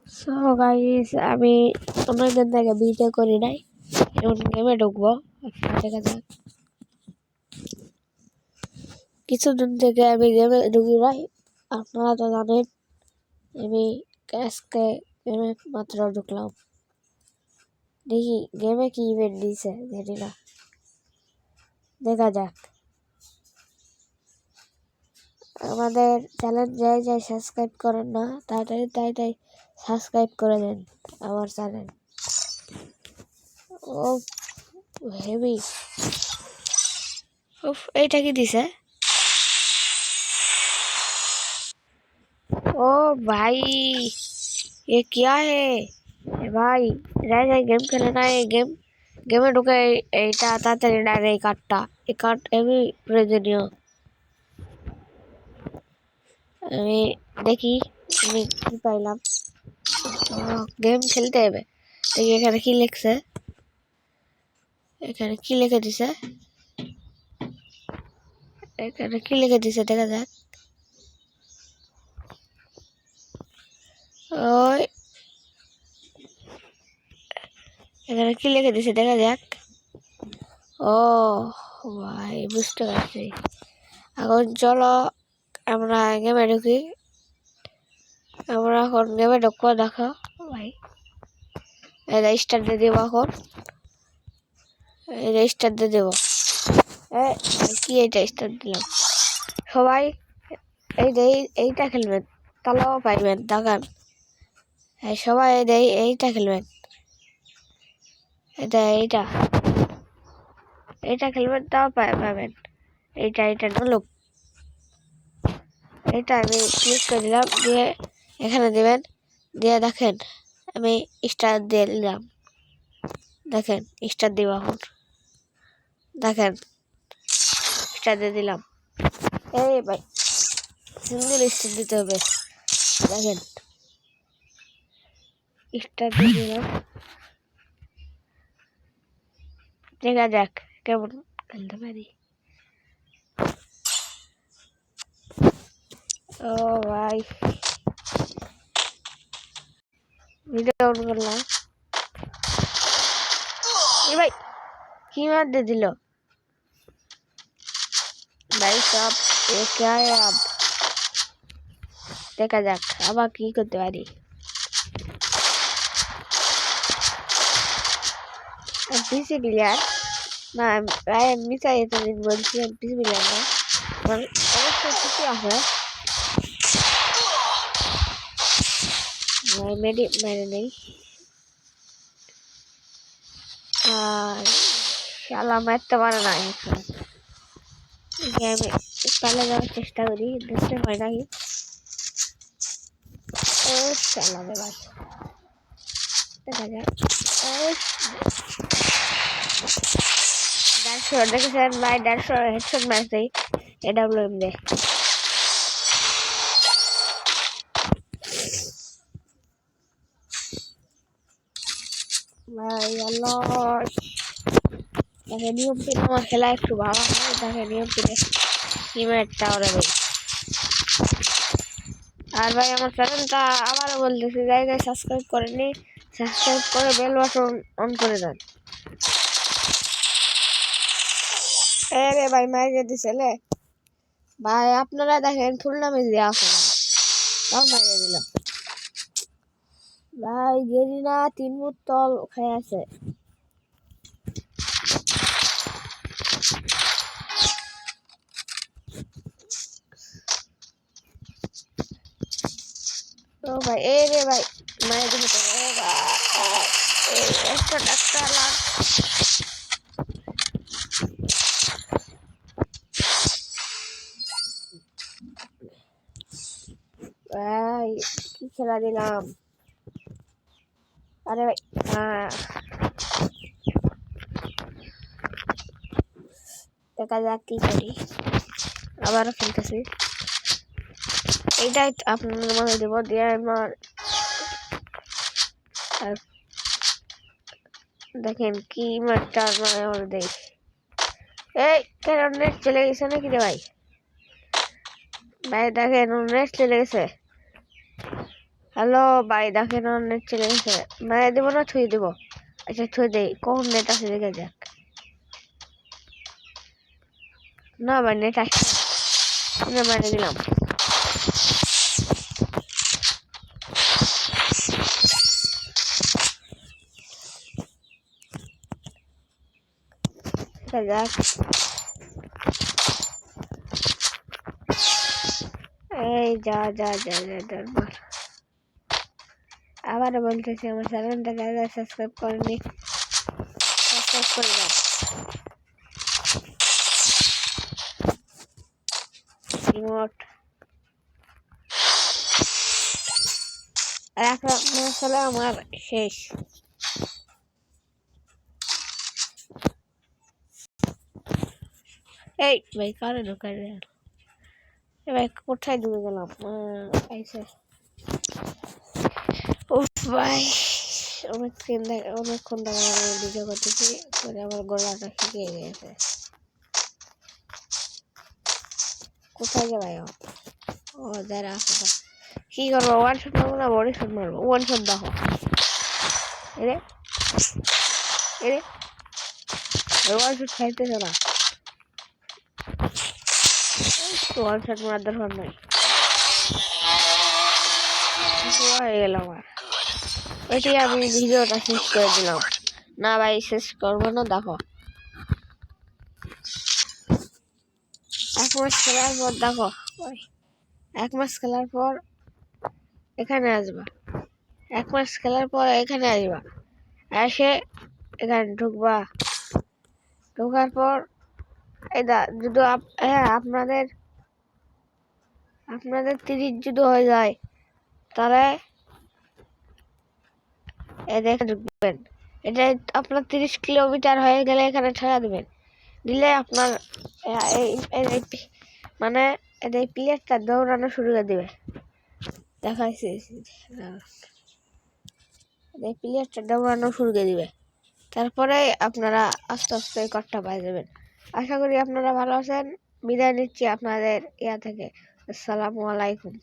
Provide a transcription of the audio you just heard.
So guys, আমি অনেকদিন থেকে ভিডিও করি নাই। এখন গেমে ঢুকবো। দেখা যাক। কিছুদিন থেকে আমি গেমে ঢুকি নাই। আপনারা তো জানেন আমি আজকে গেমে মাত্র ঢুকলাম। দেখি গেমে কি ইভেন্ট দিয়েছে, জানি না। দেখা যাক। আমাদের চ্যানেল যাই সাবস্ক্রাইব করেন না, তাই সাবস্ক্রাইব করে দেন আমার চ্যানেল। ও হেভি। এইটা কি দিছে? ओ भाई, ये क्या है? ভাই যাই গেম খেলে না। এই গেমে ঢুকে এইটা তাড়াতাড়ি না, এই কার্ডটা, এই কার্ড আমি প্রয়োজনীয়। আমি দেখি আমি কি পাইলাম। গেম খেলতে হবে। দেখি এখানে কি লিখছে, এখানে কি লিখে দিছে, এখানে কি লিখে দিছে দেখা যাক। ওই এখানে কি লিখে দিছে দেখা যাক। ও ভাই, বুঝতে পারছি। এখন চলো আমরা গেমে ঢুকি। আমরা এখন গেমে ঢুকবো। দেখো ভাই, এটা স্টার্ট দিয়ে দেবো। এখন এটা স্টার্ট দিয়ে দেবো। কি এটা স্টার্ট দিলাম। সবাই এইটা খেলবেন, তাহলেও পাইবেন। দেখান সবাই এইটা খেলবেন। এইটা খেলবেন, তাও পাবেন। এইটা নলুক। এটা আমি ক্লিক করে দিলাম, দিয়ে এখানে দেবেন, দিয়ে দেখেন আমি স্টার দিয়ে দিলাম। দেখেন স্টার দিব। এখন দেখেন স্টার দিয়ে দিলাম। এই ভাই, সিঙ্গেল স্টার দিতে হবে। দেখেন স্টার দিয়ে দিলাম। দেখা যাক কেমন খেলতে পারি। ও ভাই, ভিডিও অন করলাম। ভাই কি মার দিয়ে দিল ভাই সব। দেখা যাক আবার কি করতে পারি। পিসি প্লেয়ার না, আমি চাই এতদিন বলছি পিসি প্লেয়ার না, অবশ্যই পিসি আছে। মেরে নেই। আর শালা মারতে পারে না। আমি পালা যাওয়ার চেষ্টা করি, দেখতে হয় নাকি। ও শালা দেবার দেখা যাক। 150 দেখেছেন ভাই, 150 হেডশট ম্যাচ দেই AWM দে। ভাই আল্লাহ, দেখে নিয়ম করে আমার খেলা একটু ভালো হয়। দেখে নিয়ম করে টিমেরটা ওরা ভাই। আর ভাই আমার চ্যানেলটা আবারও বলতেছি, জায়গায় সাবস্ক্রাইব করেনি, সাবস্ক্রাইব করে বেল বাটন অন করে দেন। রে ভাই মাইরে দিছিলে ভাই। আপনারা দেখেন ফুল নামে দেওয়া আছে না, তাও মাইরে দিল ভাই। গেলি না 3 বোতল খেয়ে আছে। ও ভাই রে ভাই মাইরে দিল তো। ও ভাই একটা ডাক্তার ভাই, কি খেলা দিলাম। আরে ভাই দেখা যাক কি করি। আবারও খেলতেছি। এইটাই আপনাদের মাঝে দেবো, দিয়ে আমার দেখেন কি মারটা আমার দেই। এই কেন নেট চলে গেছে নাকি রে ভাই? ভাই দেখেন নেট চলে গেছে। হ্যালো ভাই, দেখেন নেট চলে গেছে। মানে দেবো না ছুঁয়ে দেবো? আচ্ছা ছুঁয়ে দেই। কখন নেট আসে দেখে যাক। না ভাই নেট আসছে না, মানে দিলাম। যাক এই যা যা যা যা যা বল। আবার বলতেছি আমার চ্যানেলটা যারা সাবস্ক্রাইব করেনি সাবস্ক্রাইব করে দাও। রিমোট আর এক মাস হলে আমার শেষ। এই ভাই কারে ঢোকাই রে ভাই, কোথায় ঢুকে গেলাম? আইসে উফ ভাই, অনেকক্ষণ ধরে ভিডিও করতেছি, করে আমার গলাটা শুকিয়ে গেছে। কোথায় গে ভাই? ও যারা আছে কি করবো, ওয়ান শট মারবো না বডি শট মারবো? ওয়ান শট দেখো। এরে এরে ওয়ান শট খাইতেছে না, ওয়ান শট মারার দরকার নাই। হয়ে গেল আমার, এটি আমি ভিডিওটা শেষ করে দিলাম। না ভাই শেষ করবো না, দেখো এক মাস খেলার পর দেখো, এক মাস খেলার পর এখানে আসবা, এক মাস খেলার পর এখানে আসবা, এসে এখানে ঢুকবা, ঢোকার পর এটা যদি হ্যাঁ আপনাদের 30 যদি হয়ে যায় তাহলে এখানে ঢুকবেন। এটা আপনার 30 কিলোমিটার হয়ে গেলে এখানে ছেড়ে দেবেন, দিলে আপনার মানে এই প্লেয়ারটা দৌড়ানো শুরু করে দেবে। দেখাইছি এই প্লেয়ারটা দৌড়ানো শুরু করে দিবে, তারপরে আপনারা আস্তে আস্তে কটটা পাই যাবেন। আশা করি আপনারা ভালো আছেন। বিদায় নিচ্ছি আপনাদের ইয়া থেকে। আসসালামু আলাইকুম।